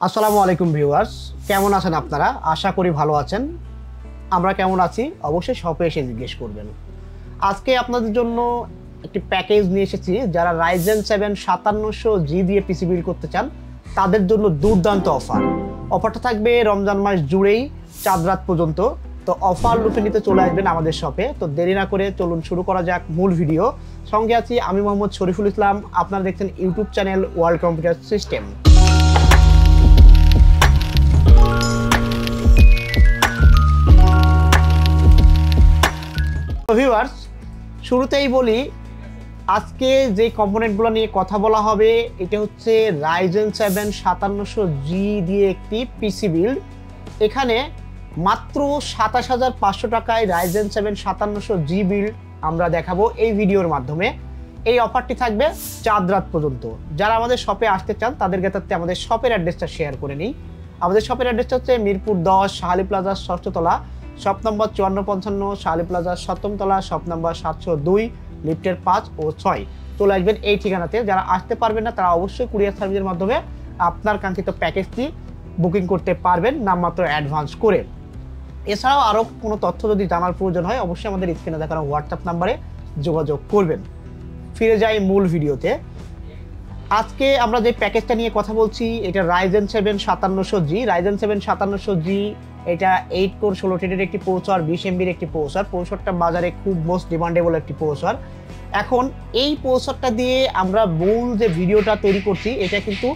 আসসালামু আলাইকুম ভিউয়ার্স, কেমন আছেন আপনারা? আশা করি ভালো আছেন। আমরা কেমন আছি অবশ্যই শপে এসে জিজ্ঞেস করবেন। আজকে আপনাদের জন্য একটি প্যাকেজ নিয়ে এসেছি। যারা Ryzen 7 5700G দিয়ে পিসি বিল্ড করতে চান তাদের জন্য দুর্দান্ত অফারটা থাকবে রমজান মাস জুড়েই চাঁদ রাত পর্যন্ত। তো অফার লুফে নিতে চলে আসবেন আমাদের শপে। তো দেরি না করে চলুন শুরু করা যাক মূল ভিডিও। সঙ্গে আছি আমি মোহাম্মদ শরীফুল ইসলাম। আপনারা দেখছেন YouTube channel world computer system. Viewers, শুরুতেই বলি আজকে যে কম্পোনেন্টগুলো নিয়ে কথা বলা হবে এটা হচ্ছে Ryzen 7 5700G দিয়ে একটি পিসি বিল্ড। এখানে মাত্র ২৭,৫০০ টাকায় Ryzen 7 5700G বিল্ড আমরা দেখাবো এই ভিডিওর মাধ্যমে। এই অফারটি থাকবে চাঁদ রাত পর্যন্ত। যারা আমাদের শপে আসতে চান তাদের ক্ষেত্রে আমাদের শপের অ্যাড্রেসটা শেয়ার করে নিই। আমাদের শপের অ্যাড্রেসটা হচ্ছে মিরপুর 10 শাহালি প্লাজা ৬ষ্ঠ তলা, শপ নম্বর ৫৪৫৫ শাহালি প্লাজা ৭ম তলা, শপ নম্বর ৭০২ লিফটের ৫ ও ৬। চলে আসবেন এই ঠিকানাতে। যারা আসতে পারবেন না তারা অবশ্যই কুরিয়ার সার্ভিসের মাধ্যমে আপনার কাঙ্ক্ষিত প্যাকেজটি বুকিং করতে পারবেন নামমাত্র অ্যাডভান্স করে। এছাড়াও আরও কোনো তথ্য যদি জানার প্রয়োজন হয় অবশ্যই আমাদের স্ক্রিনে দেখানো হোয়াটসঅ্যাপ নাম্বারে যোগাযোগ করবেন। ফিরে যাই মূল ভিডিওতে। আজকে আমরা যে প্যাকেজটা নিয়ে কথা বলছি এটা Ryzen 7 5700G। Ryzen 7 5700G এটা 8 কোর 16 থ্রেডের একটি প্রসেসর, 20 MB একটি প্রসেসর। প্রসেসরটা বাজারে খুব মোস্ট ডিমান্ডেবল একটি প্রসেসর। এখন এই প্রসেসরটা দিয়ে আমরা মূল যে ভিডিওটা তৈরি করছি এটা কিন্তু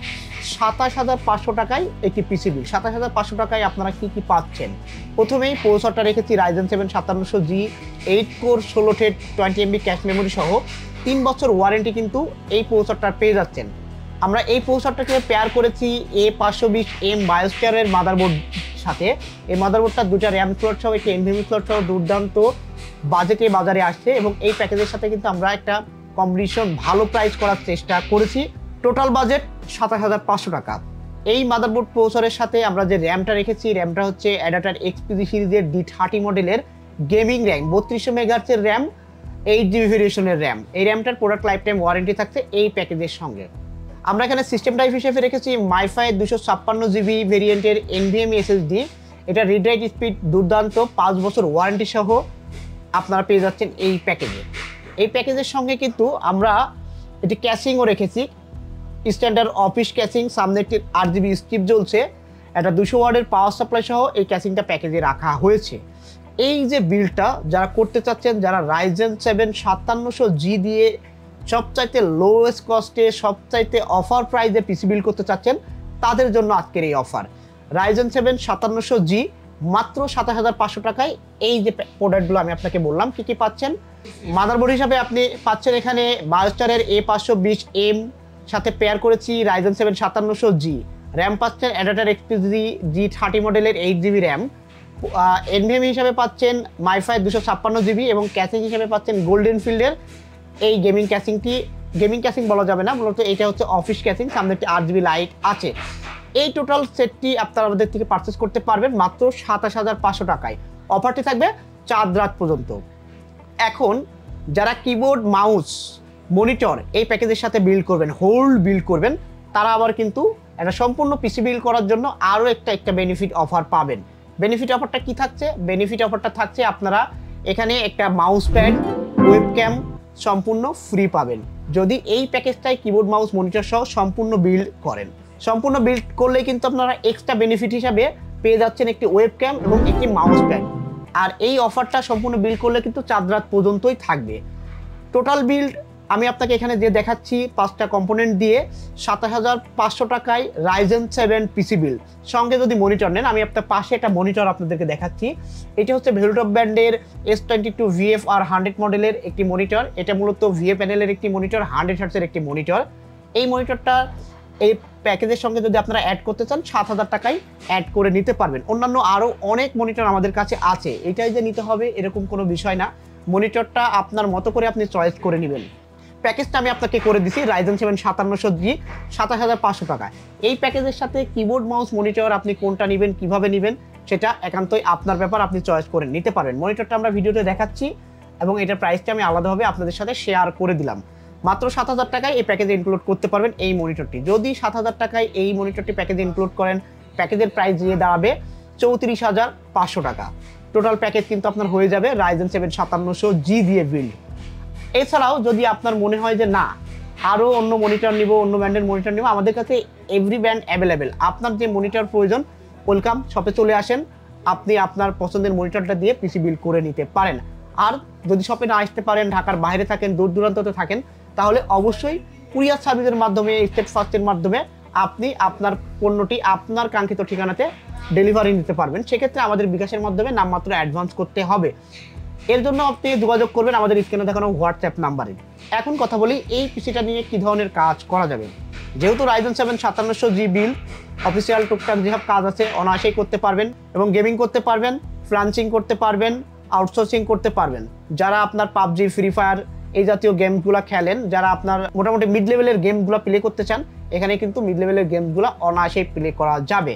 ২৭,৫০০ টাকায় একটি পিসি বিল্ড। ২৭,৫০০ টাকায় আপনারা কি কি পাচ্ছেন? প্রথমেই প্রসেসরটা রেখেছি Ryzen 7 5700G 8 core 16 thread 20 MB cache memory সহ 3 বছর ওয়ারেন্টি কিন্তু এই প্রসেসরটা পেয়ে যাচ্ছেন। আমরা এই প্রসেসরটাকে পেয়ার করেছি A520M বায়োস্ফিয়ারের মাদারবোর্ড সাথে। এই মাদারবোর্ডটা দুটা র্যাম স্লট সহ একটি NVMe স্লট সহ দুর্দান্ত বাজেটে বাজারে আসছে এবং এই প্যাকেজের সাথে কিন্তু আমরা একটা কম্বিনেশন ভালো প্রাইস করার চেষ্টা করেছি। টোটাল বাজেট ২৭,৫০০ টাকা। এই মাদারবোর্ড প্রসেসরের সাথে আমরা যে র্যামটা রেখেছি র্যামটা হচ্ছে অ্যাডাপ্টার XPG সিরিজের D30 মডেলের গেমিং র্যাম, 3200 মেগাহার্টজের র্যাম, 8GB ভেরিয়েশনের র্যাম। এই র্যামটার প্রোডাক্ট লাইফ টাইম ওয়ারেন্টি থাকছে এই প্যাকেজের সঙ্গে। আমরা এখানে সিস্টেম টাইপ হিসেবে রেখেছি MiFi 256GB ভেরিয়েন্টের NVMe SSD। এটা রিড রাইট স্পিড দুর্দান্ত, 5 বছর ওয়ারেন্টি সহ আপনারা পেয়ে যাচ্ছেন এই প্যাকেজে। এই প্যাকেজের সঙ্গে কিন্তু আমরা এটি ক্যাশিংও রেখেছি, স্ট্যান্ডার্ড অফিস ক্যাশিং। সামনে একটি 8GB স্ট্রিপ জ্বলছে, একটা 200 ওয়াটের পাওয়ার সাপ্লাই সহ এই ক্যাশিংটা প্যাকেজে রাখা হয়েছে। এই যে বিলটা যারা করতে চাচ্ছেন, যারা Ryzen 7 5700G দিয়ে সবচাইতে লোয়েস্ট কস্টে সবচাইতে অফার প্রাইসে পিসি বিল্ড করতে চাচ্ছেন তাদের জন্য আজকের এই অফার। Ryzen 7 5700G মাত্র ২৭,৫০০ টাকায় এই যে প্রোডাক্টগুলো আমি আপনাকে বললাম কি কি পাচ্ছেন। মাদারবোর্ড হিসাবে আপনি পাচ্ছেন এখানে বায়োস্টারের A520M সাথে পেয়ার করেছি Ryzen 7 5700G। র্যাম পাচ্ছেন অ্যাডাপ্টার XPG D30 মডেলের 8GB র্যাম। NVMe হিসাবে পাচ্ছেন MiFi 256GB এবং ক্যাশিং হিসাবে পাচ্ছেন গোল্ডেন ফিল্ডের এই গেমিং ক্যাশিংটি। গেমিং ক্যাশিং বলা যাবে না, মূলত এটা হচ্ছে অফিস ক্যাশিং। সামনে একটি 8GB লাইট আছে। এই টোটাল সেটটি আপনারা আমাদের থেকে পারচেস করতে পারবেন মাত্র ২৭,৫০০ টাকায়। অফারটি থাকবে চাঁদ রাত পর্যন্ত। এখন যারা কিবোর্ড মাউস মনিটর এই প্যাকেজের সাথে বিল্ড করবেন, হোল্ড বিল্ড করবেন, তারা আবার কিন্তু একটা সম্পূর্ণ পিসি বিল্ড করার জন্য আরও একটা বেনিফিট অফার পাবেন। বেনিফিট অফারটা কি থাকছে? বেনিফিট অফারটা থাকছে আপনারা এখানে একটা মাউস প্যাড, ওয়েবক্যাম সম্পূর্ণ ফ্রি পাবেন যদি এই প্যাকেজটাই কিবোর্ড মাউস মনিটর সহ সম্পূর্ণ বিল্ড করেন। সম্পূর্ণ বিল্ড করলে কিন্তু আপনারা এক্সট্রা বেনিফিট হিসাবে পেয়ে যাচ্ছেন একটি ওয়েবক্যাম এবং একটি মাউস প্যাড। আর এই অফারটা সম্পূর্ণ বিল্ড করলে কিন্তু চাঁদ রাত পর্যন্তই থাকবে। টোটাল বিল্ড আমি আপনাকে এখানে যে দেখাচ্ছি 5টা কম্পোনেন্ট দিয়ে ২৭,৫০০ টাকায় Ryzen 7 পিসি বিল্ড। সঙ্গে যদি মনিটর নেন, আমি আপনার পাশে একটা মনিটর আপনাদেরকে দেখাচ্ছি। এটা হচ্ছে ভেলুটপ ব্র্যান্ডের S22 VFR 100 মডেলের একটি মনিটর। এটা মূলত VA প্যানেলের একটি মনিটর, 100 হার্টজের একটি মনিটর। এই মনিটরটা এই প্যাকেজের সঙ্গে যদি আপনারা অ্যাড করতে চান ৭,০০০ টাকায় অ্যাড করে নিতে পারবেন। অন্যান্য আরও অনেক মনিটর আমাদের কাছে আছে, এটাই যে নিতে হবে এরকম কোনো বিষয় না। মনিটরটা আপনার মতো করে আপনি চয়েস করে নেবেন। প্যাকেজটা আমি আপনাকে করে দিছি Ryzen 7 5700G ২৭,৫০০ টাকা। এই প্যাকেজের সাথে কিবোর্ড মাউস মনিটর আপনি কোনটা নেবেন, কিভাবে নেবেন সেটা একান্তই আপনার ব্যাপার, আপনি চয়েস করে নিতে পারবেন। মনিটরটা আমরা ভিডিওতে দেখাচ্ছি এবং এটার প্রাইসটা আমি আলাদাভাবে আপনাদের সাথে শেয়ার করে দিলাম। মাত্র 7,000 টাকায় এই প্যাকেজে ইনক্লুড করতে পারবেন এই মনিটরটি। যদি 7,000 টাকায় এই মনিটরটি প্যাকেজে ইনক্লুড করেন, প্যাকেজের প্রাইস দিয়ে দাঁড়াবে 34,500 টাকা। টোটাল প্যাকেজ কিন্তু আপনার হয়ে যাবে Ryzen 7 5700G দিয়ে বিল্ড। এছাড়াও যদি আপনার মনে হয় যে না আরও অন্য মনিটর নিব, অন্য ব্র্যান্ডের মনিটর নিব, আমাদের কাছে এভরি ব্র্যান্ড অ্যাভেলেবেল। আপনার যে মনিটর প্রয়োজন ওয়েলকাম, শপে চলে আসেন, আপনি আপনার পছন্দের মনিটরটা দিয়ে পিসি বিল্ড করে নিতে পারেন। আর যদি শপে না আসতে পারেন, ঢাকার বাইরে থাকেন, দূর দূরান্ততে থাকেন, তাহলে অবশ্যই কুরিয়ার সার্ভিসের মাধ্যমে, স্টেট ফার্স্টের মাধ্যমে আপনি আপনার পণ্যটি আপনার কাঙ্ক্ষিত ঠিকানাতে ডেলিভারি নিতে পারবেন। সেক্ষেত্রে আমাদের বিকাশের মাধ্যমে নামমাত্র অ্যাডভান্স করতে হবে। এর জন্য আপনি যোগাযোগ করবেন আমাদের স্ক্রিনে দেখানো হোয়াটসঅ্যাপ নাম্বারে। এখন কথা বলি এই পিসিটা নিয়ে কী ধরনের কাজ করা যাবে। যেহেতু Ryzen 7 5700G বিল্ড, অফিসিয়াল টুকটাক যেসব কাজ আছে অনায়াসেই করতে পারবেন এবং গেমিং করতে পারবেন, ফ্রান্সিং করতে পারবেন, আউটসোর্সিং করতে পারবেন। যারা আপনার পাবজি, ফ্রি ফায়ার এই জাতীয় গেমগুলো খেলেন, যারা আপনার মোটামুটি মিড লেভেলের গেমগুলো প্লে করতে চান, এখানে কিন্তু মিড লেভেলের গেমগুলো অনায়াসেই প্লে করা যাবে।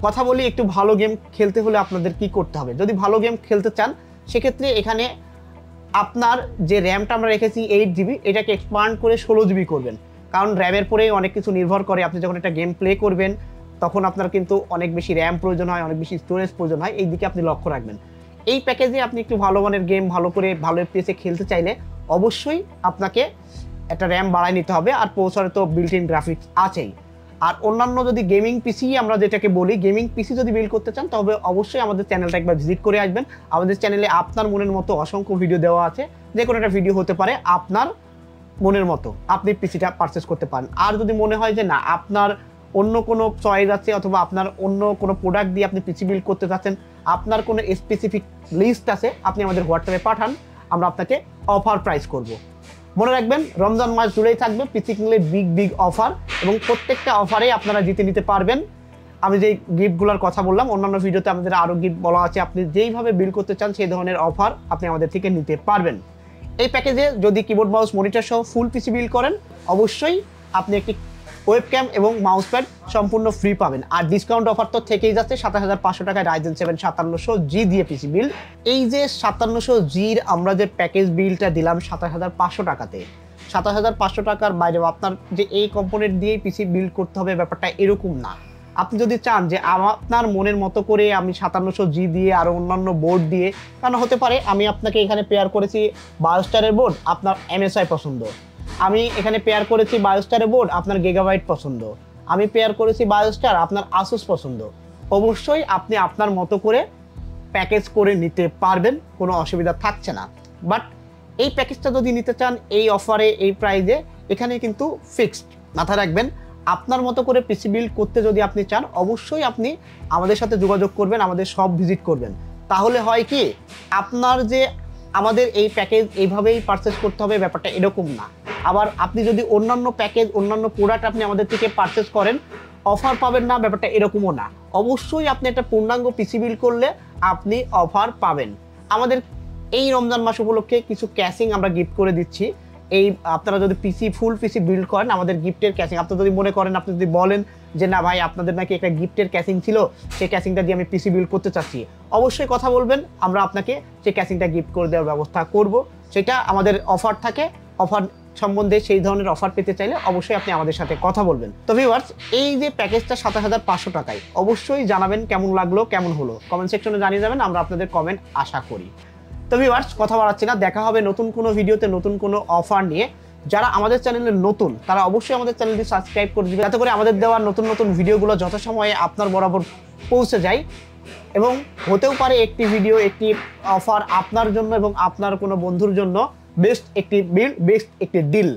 কথা বলি একটু ভালো গেম খেলতে হলে আপনাদের কি করতে হবে। যদি ভালো গেম খেলতে চান সেক্ষেত্রে এখানে আপনার যে র্যামটা আমরা রেখেছি 8GB, এটাকে এক্সপান্ড করে 16GB করবেন। কারণ র্যামের পরেই অনেক কিছু নির্ভর করে। আপনি যখন একটা গেম প্লে করবেন তখন আপনার কিন্তু অনেক বেশি র্যাম প্রয়োজন হয়, অনেক বেশি স্টোরেজ প্রয়োজন হয়, এই দিকে আপনি লক্ষ্য রাখবেন। এই প্যাকেজে আপনি একটু ভালো মানের গেম ভালো করে ভালো FPS খেলতে চাইলে অবশ্যই আপনাকে একটা র্যাম বাড়ায় নিতে হবে। আর প্রসেসরে তো বিল্ট ইন গ্রাফিক্স আছেই। আর অন্যান্য যদি গেমিং পিসি আমরা যেটাকে বলি, গেমিং পিসি যদি বিল্ড করতে চান তবে অবশ্যই আমাদের চ্যানেলটা একবার ভিজিট করে আসবেন। আমাদের চ্যানেলে আপনার মনের মতো অসংখ্য ভিডিও দেওয়া আছে, যে কোনো একটা ভিডিও হতে পারে আপনার মনের মতো, আপনি পিসিটা পারচেস করতে পারেন। আর যদি মনে হয় যে না আপনার অন্য কোনো চয়েস আছে অথবা আপনার অন্য কোনো প্রোডাক্ট দিয়ে আপনি পিসি বিল্ড করতে চাচ্ছেন, আপনার কোনো স্পেসিফিক লিস্ট আছে, আপনি আমাদের হোয়াটসঅ্যাপে পাঠান, আমরা আপনাকে অফার প্রাইস করব। মনে রাখবেন রমজান মাস জুড়েই থাকবে পিসি কিনলে বিগ অফার, এবং প্রত্যেকটা অফারেই আপনারা জিতে নিতে পারবেন। আমি যেই গিফটগুলোর কথা বললাম, অন্যান্য ভিডিওতে আমাদের আরও গিফট বলা আছে। আপনি যেইভাবে বিল করতে চান সেই ধরনের অফার আপনি আমাদের থেকে নিতে পারবেন। এই প্যাকেজে যদি কিবোর্ড মাউস মনিটর সহ ফুল পিসি বিল করেন অবশ্যই আপনি একটি ওয়েবক্যাম এবং মাউস প্যাড সম্পূর্ণ ফ্রি পাবেন। আর ডিসকাউন্ট অফার তো থেকেই যাচ্ছে 7,500 টাকায় Ryzen 7 5700G দিয়ে পিসি বিল। এই যে 5700G'র আমরা যে প্যাকেজ বিলটা দিলাম 27,500 টাকাতে, 27,500 টাকার বাইরেও আপনার যে এই কম্পোনেন্ট দিয়েই পিসি বিল্ড করতে হবে ব্যাপারটা এরকম না। আপনি যদি চান যে আপনার মনের মতো করে আমি 5700G দিয়ে আরও অন্যান্য বোর্ড দিয়ে, কারণ হতে পারে আমি আপনাকে এখানে পেয়ার করেছি বায়োস্টারের বোর্ড, আপনার MSI পছন্দ, আমি এখানে পেয়ার করেছি বায়োস্টারের বোর্ড, আপনার গিগাবাইট পছন্দ, আমি পেয়ার করেছি বায়োস্টার, আপনার আসুস পছন্দ। অবশ্যই আপনি আপনার মতো করে প্যাকেজ করে নিতে পারবেন, কোনো অসুবিধা থাকছে না। বাট এই প্যাকেজটা যদি নিতে চান এই অফারে এই প্রাইজে, এখানে কিন্তু ফিক্সড। মাথায় রাখবেন আপনার মতো করে পিসি বিল্ড করতে যদি আপনি চান অবশ্যই আপনি আমাদের সাথে যোগাযোগ করবেন, আমাদের শপ ভিজিট করবেন। তাহলে হয় কি আপনার যে আমাদের এই প্যাকেজ এইভাবেই পারচেস করতে হবে ব্যাপারটা এরকম না। আবার আপনি যদি অন্যান্য প্যাকেজ অন্যান্য প্রোডাক্ট আপনি আমাদের থেকে পারচেস করেন অফার পাবেন না, ব্যাপারটা এরকমও না। অবশ্যই আপনি একটা পূর্ণাঙ্গ পিসি বিল্ড করলে আপনি অফার পাবেন। আমাদের এই রমজান মাস উপলক্ষে কিছু ক্যাশিং আমরা গিফট করে দিচ্ছি। এই আপনারা যদি ফুল পিসি বিল্ড করেন আমাদের গিফটের ক্যাশিং, আপনি যদি মনে করেন, আপনি যদি বলেন যে না ভাই আপনাদের নাকি একটা গিফটের ক্যাশিং ছিল, সেই ক্যাশিংটা দিয়ে আমি পিসি বিল্ড করতে চাচ্ছি, অবশ্যই কথা বলবেন, আমরা আপনাকে সেই ক্যাশিংটা গিফট করে দেওয়ার ব্যবস্থা করব। সেটা আমাদের অফার থাকে, অফার সম্বন্ধে সেই ধরনের অফার পেতে চাইলে অবশ্যই আপনি আমাদের সাথে কথা বলবেন। তো ভিউয়ার্স এই যে প্যাকেজটা 27,500 টাকায়, অবশ্যই জানাবেন কেমন লাগলো, কেমন হলো, কমেন্ট সেকশনে জানিয়ে যাবেন, আমরা আপনাদের কমেন্ট আশা করি। তো ভিউয়ার্স কথা বাড়াচ্ছি না, দেখা হবে নতুন কোনো ভিডিওতে নতুন কোনো অফার নিয়ে। যারা আমাদের চ্যানেলে নতুন তারা অবশ্যই আমাদের চ্যানেলটি সাবস্ক্রাইব করে দেবেন, যাতে করে আমাদের দেওয়ার নতুন নতুন ভিডিওগুলো যথাসময়ে আপনার বরাবর পৌঁছে যায়। এবং হতেও পারে একটি ভিডিও একটি অফার আপনার জন্য এবং আপনার কোনো বন্ধুর জন্য বেস্ট একটি বিল, বেস্ট একটি ডিল।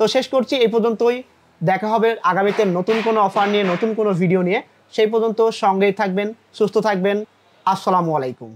তো শেষ করছি এই পর্যন্তই, দেখা হবে আগামীতে নতুন কোনো অফার নিয়ে নতুন কোনো ভিডিও নিয়ে। সেই পর্যন্ত সঙ্গেই থাকবেন, সুস্থ থাকবেন। আসসালামু আলাইকুম।